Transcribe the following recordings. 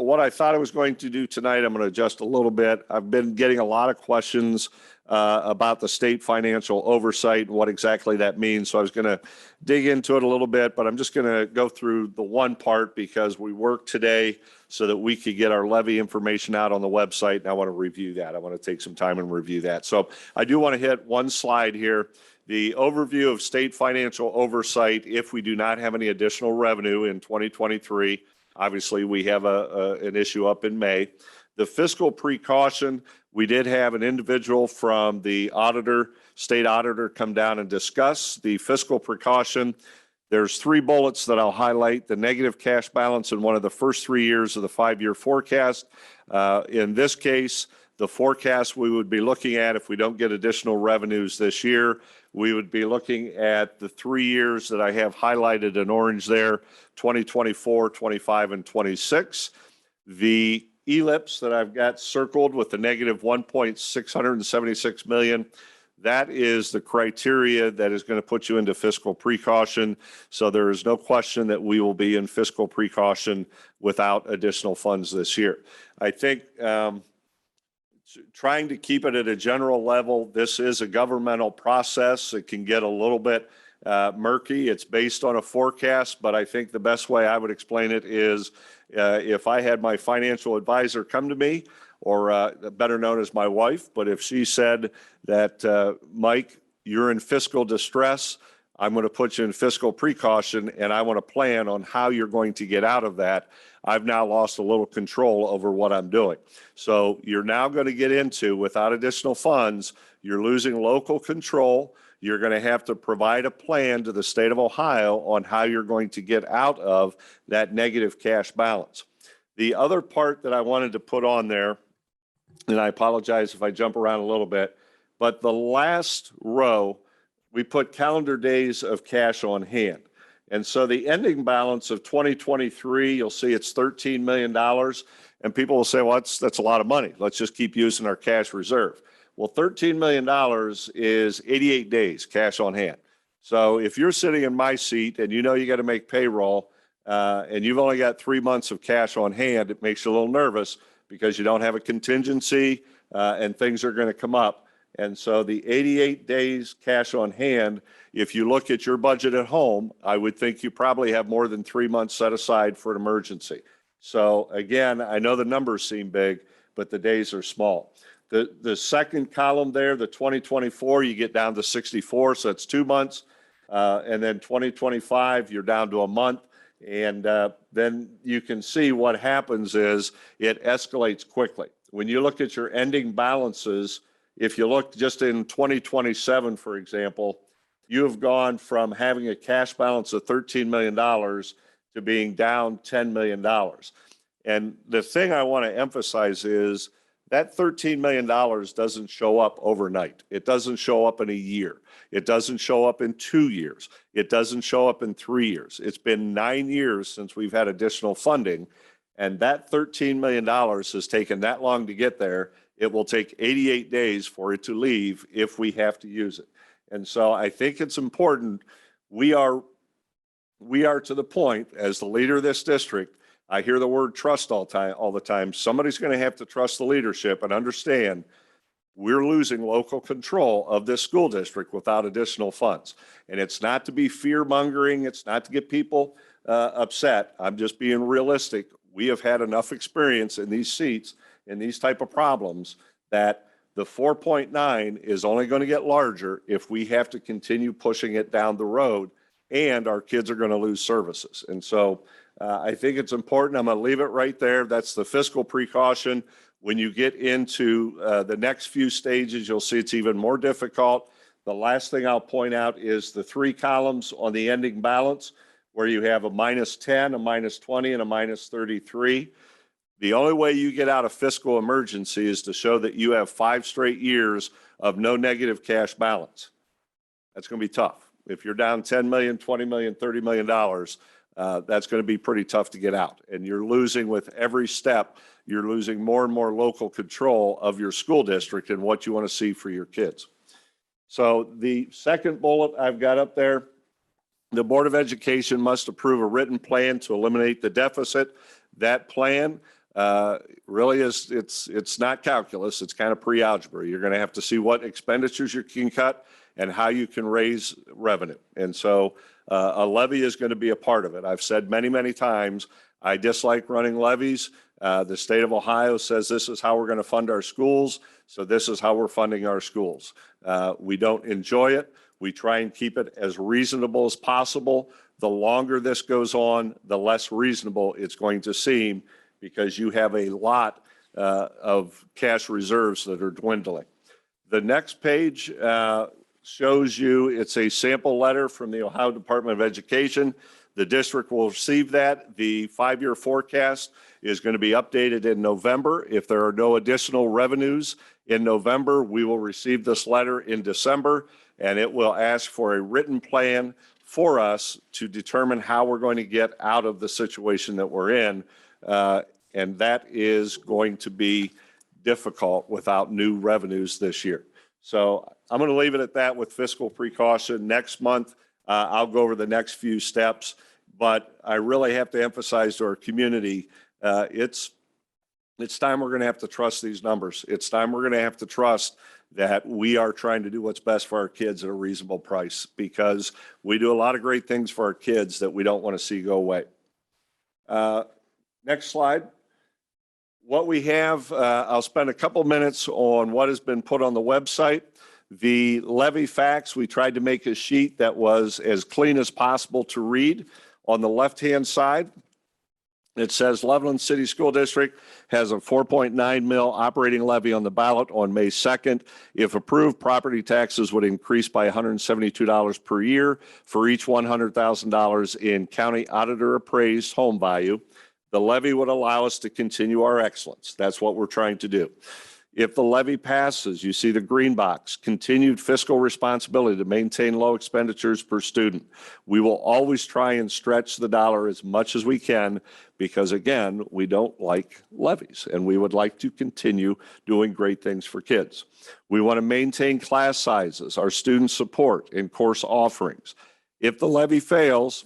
what I thought I was going to do tonight, I'm going to adjust a little bit. I've been getting a lot of questions about the state financial oversight and what exactly that means. So I was going to dig into it a little bit, but I'm just going to go through the one part because we worked today so that we could get our levy information out on the website, and I want to review that. I want to take some time and review that. So I do want to hit one slide here. The overview of state financial oversight if we do not have any additional revenue in 2023. Obviously, we have an issue up in May. The fiscal precaution, we did have an individual from the auditor, state auditor, come down and discuss the fiscal precaution. There's 3 bullets that I'll highlight. The negative cash balance in one of the first 3 years of the 5-year forecast. In this case, the forecast we would be looking at if we don't get additional revenues this year, we would be looking at the 3 years that I have highlighted in orange there, 2024, 25, and 26. The ellipse that I've got circled with the negative 1.676 million, that is the criteria that is going to put you into fiscal precaution. So there is no question that we will be in fiscal precaution without additional funds this year. I think trying to keep it at a general level, this is a governmental process. It can get a little bit murky. It's based on a forecast, but I think the best way I would explain it is if I had my financial advisor come to me, or better known as my wife, but if she said that, Mike, you're in fiscal distress, I'm going to put you in fiscal precaution, and I want to plan on how you're going to get out of that, I've now lost a little control over what I'm doing. So you're now going to get into, without additional funds, you're losing local control. You're going to have to provide a plan to the state of Ohio on how you're going to get out of that negative cash balance. The other part that I wanted to put on there, and I apologize if I jump around a little bit, but the last row, we put calendar days of cash on hand. And so the ending balance of 2023, you'll see it's $13 million. And people will say, well, that's a lot of money. Let's just keep using our cash reserve. Well, $13 million is 88 days cash on hand. So if you're sitting in my seat and you know you got to make payroll and you've only got 3 months of cash on hand, it makes you a little nervous because you don't have a contingency and things are going to come up. And so the 88 days cash on hand, if you look at your budget at home, I would think you probably have more than 3 months set aside for an emergency. So again, I know the numbers seem big, but the days are small. The second column there, the 2024, you get down to 64, so that's 2 months. And then 2025, you're down to a month. And then you can see what happens is it escalates quickly. When you look at your ending balances, if you look just in 2027, for example, you have gone from having a cash balance of $13 million to being down $10 million. And the thing I want to emphasize is that $13 million doesn't show up overnight. It doesn't show up in a year. It doesn't show up in 2 years. It doesn't show up in 3 years. It's been 9 years since we've had additional funding, and that $13 million has taken that long to get there. It will take 88 days for it to leave if we have to use it. And so I think it's important. We are to the point, as the leader of this district, I hear the word trust all the time. Somebody's going to have to trust the leadership and understand we're losing local control of this school district without additional funds. And it's not to be fear-mongering. It's not to get people upset. I'm just being realistic. We have had enough experience in these seats in these type of problems that the 4.9 is only going to get larger if we have to continue pushing it down the road, and our kids are going to lose services. And so I think it's important. I'm going to leave it right there. That's the fiscal precaution. When you get into the next few stages, you'll see it's even more difficult. The last thing I'll point out is the 3 columns on the ending balance where you have a -10, a -20, and a -33. The only way you get out of fiscal emergency is to show that you have 5 straight years of no negative cash balance. That's going to be tough. If you're down $10 million, $20 million, $30 million, that's going to be pretty tough to get out. And you're losing with every step, you're losing more and more local control of your school district and what you want to see for your kids. So the second bullet I've got up there, the Board of Education must approve a written plan to eliminate the deficit. That plan really is, it's not calculus, it's kind of pre-algebra. You're going to have to see what expenditures you can cut and how you can raise revenue. And so a levy is going to be a part of it. I've said many, many times, I dislike running levies. The state of Ohio says this is how we're going to fund our schools, so this is how we're funding our schools. We don't enjoy it. We try and keep it as reasonable as possible. The longer this goes on, the less reasonable it's going to seem, because you have a lot of cash reserves that are dwindling. The next page shows you, it's a sample letter from the Ohio Department of Education. The district will receive that. The 5-year forecast is going to be updated in November. If there are no additional revenues in November, we will receive this letter in December, and it will ask for a written plan for us to determine how we're going to get out of the situation that we're in. And that is going to be difficult without new revenues this year. So I'm going to leave it at that with fiscal precaution. Next month, I'll go over the next few steps, but I really have to emphasize to our community, it's time we're going to have to trust these numbers. It's time we're going to have to trust that we are trying to do what's best for our kids at a reasonable price, because we do a lot of great things for our kids that we don't want to see go away. Next slide. What we have, I'll spend a couple minutes on what has been put on the website. The Levy Facts, we tried to make a sheet that was as clean as possible to read. On the left-hand side, it says Loveland City School District has a 4.9 mil operating levy on the ballot on May 2nd. If approved, property taxes would increase by $172 per year for each $100,000 in county auditor appraised home value. The levy would allow us to continue our excellence. That's what we're trying to do. If the levy passes, you see the green box, continued fiscal responsibility to maintain low expenditures per student. We will always try and stretch the dollar as much as we can, because again, we don't like levies and we would like to continue doing great things for kids. We want to maintain class sizes, our student support, and course offerings. If the levy fails,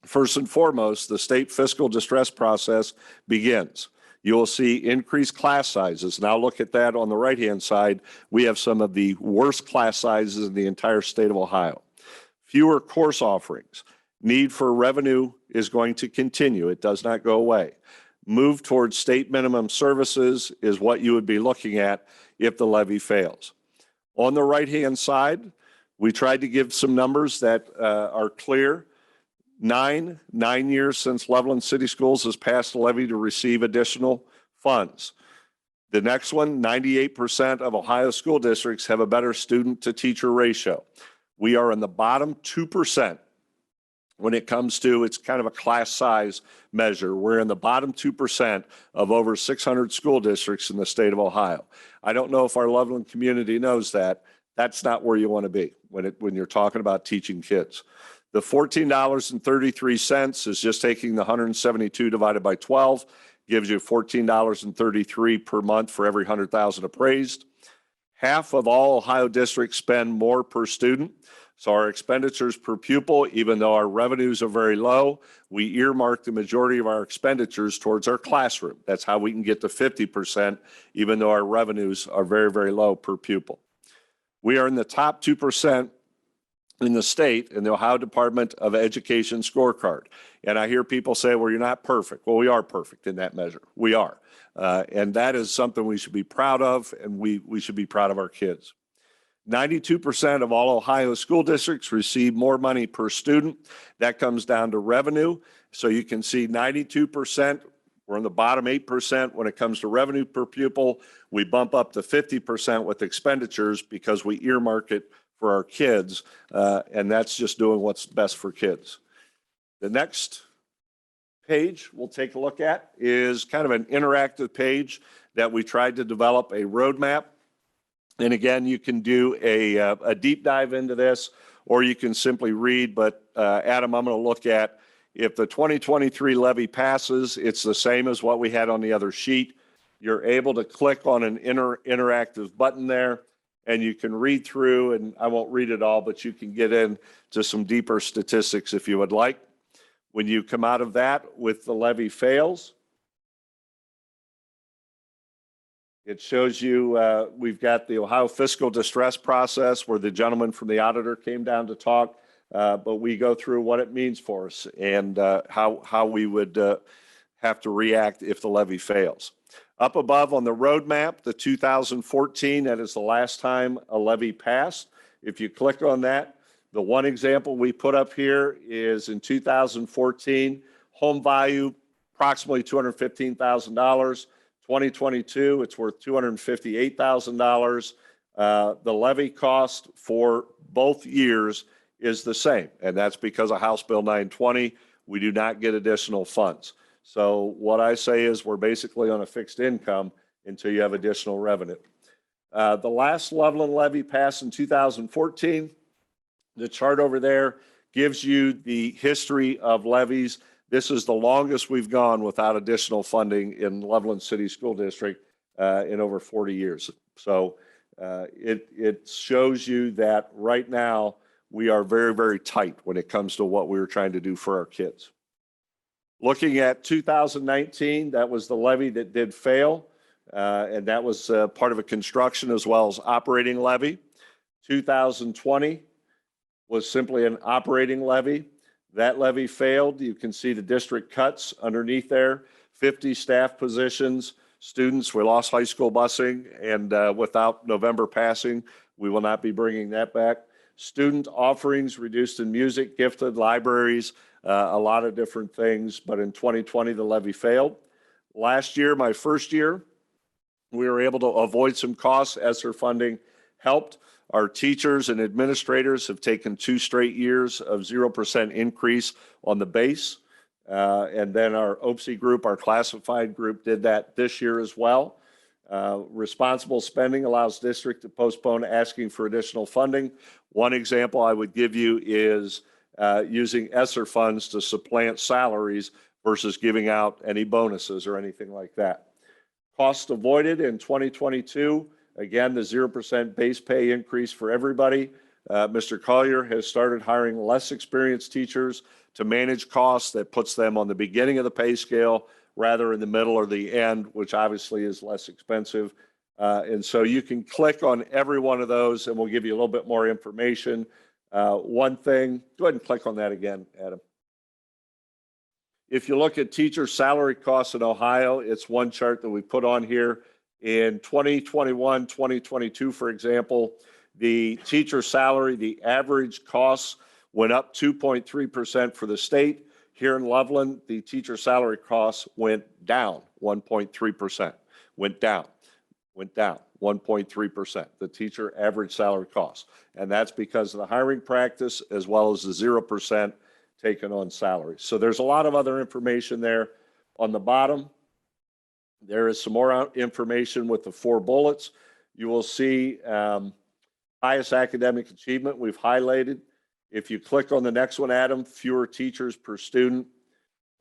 first and foremost, the state fiscal distress process begins. You will see increased class sizes. Now look at that on the right-hand side. We have some of the worst class sizes in the entire state of Ohio. Fewer course offerings. Need for revenue is going to continue. It does not go away. Move towards state minimum services is what you would be looking at if the levy fails. On the right-hand side, we tried to give some numbers that are clear. 9 years since Loveland City Schools has passed a levy to receive additional funds. The next one, 98% of Ohio school districts have a better student to teacher ratio. We are in the bottom 2% when it comes to, it's kind of a class size measure. We're in the bottom 2% of over 600 school districts in the state of Ohio. I don't know if our Loveland community knows that. That's not where you want to be when you're talking about teaching kids. The $14.33 is just taking the 172 divided by 12, gives you $14.33 per month for every 100,000 appraised. Half of all Ohio districts spend more per student. So our expenditures per pupil, even though our revenues are very low, we earmark the majority of our expenditures towards our classroom. That's how we can get to 50%, even though our revenues are very, very low per pupil. We are in the top 2% in the state in the Ohio Department of Education scorecard. And I hear people say, well, you're not perfect. Well, we are perfect in that measure. We are. And that is something we should be proud of, and we should be proud of our kids. 92% of all Ohio school districts receive more money per student. That comes down to revenue. So you can see 92%, we're in the bottom 8% when it comes to revenue per pupil. We bump up to 50% with expenditures because we earmark it for our kids, and that's just doing what's best for kids. The next page we'll take a look at is kind of an interactive page that we tried to develop a roadmap. And again, you can do a deep dive into this, or you can simply read, but Adam, I'm going to look at if the 2023 levy passes, it's the same as what we had on the other sheet. You're able to click on an interactive button there, and you can read through, and I won't read it all, but you can get into some deeper statistics if you would like. When you come out of that with the levy fails, It shows you, we've got the Ohio fiscal distress process where the gentleman from the auditor came down to talk, but we go through what it means for us and how we would have to react if the levy fails. Up above on the roadmap, the 2014, that is the last time a levy passed. If you click on that, the one example we put up here is in 2014, home value approximately $215,000. 2022, it's worth $258,000. The levy cost for both years is the same, and that's because of House Bill 920. We do not get additional funds. So what I say is we're basically on a fixed income until you have additional revenue. The last Loveland levy passed in 2014. The chart over there gives you the history of levies. This is the longest we've gone without additional funding in Loveland City School District in over 40 years. So it shows you that right now we are very, very tight when it comes to what we were trying to do for our kids. Looking at 2019, that was the levy that did fail, and that was part of a construction as well as operating levy. 2020 was simply an operating levy. That levy failed. You can see the district cuts underneath there, 50 staff positions, students. We lost high school busing, and without November passing, we will not be bringing that back. Student offerings reduced in music, gifted, libraries, a lot of different things, but in 2020, the levy failed. Last year, my first year, we were able to avoid some costs. ESSER funding helped. Our teachers and administrators have taken 2 straight years of 0% increase on the base. And then our OPSI group, our classified group, did that this year as well. Responsible spending allows district to postpone asking for additional funding. One example I would give you is using ESSER funds to supplant salaries versus giving out any bonuses or anything like that. Costs avoided in 2022. Again, the 0% base pay increase for everybody. Mr. Collier has started hiring less experienced teachers to manage costs. That puts them on the beginning of the pay scale rather in the middle or the end, which obviously is less expensive. And so you can click on every one of those and we'll give you a little bit more information. One thing, go ahead and click on that again, Adam. If you look at teacher salary costs in Ohio, it's one chart that we put on here. In 2021, 2022, for example, the teacher salary, the average costs went up 2.3% for the state. Here in Loveland, the teacher salary costs went down 1.3%, went down 1.3%, the teacher average salary costs. And that's because of the hiring practice as well as the 0% taken on salary. So there's a lot of other information there. On the bottom, there is some more information with the 4 bullets. You will see highest academic achievement we've highlighted. If you click on the next one, Adam, fewer teachers per student.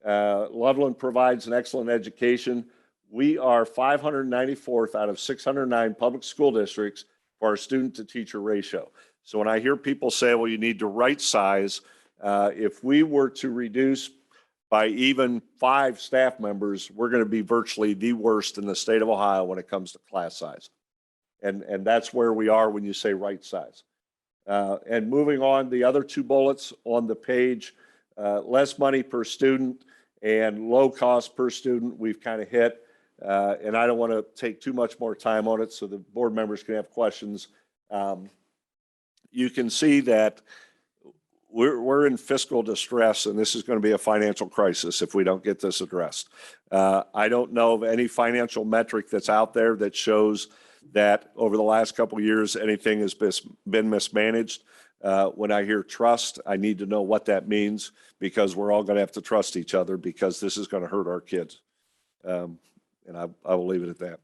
Loveland provides an excellent education. We are 594th out of 609 public school districts for our student to teacher ratio. So when I hear people say, well, you need to right size, if we were to reduce by even 5 staff members, we're going to be virtually the worst in the state of Ohio when it comes to class size. And that's where we are when you say right size. And moving on, the other 2 bullets on the page, less money per student and low cost per student, we've kind of hit. And I don't want to take too much more time on it so the board members can have questions. You can see that we're in fiscal distress, and this is going to be a financial crisis if we don't get this addressed. I don't know of any financial metric that's out there that shows that over the last couple of years anything has been mismanaged. When I hear trust, I need to know what that means, because we're all going to have to trust each other, because this is going to hurt our kids. And I will leave it at that.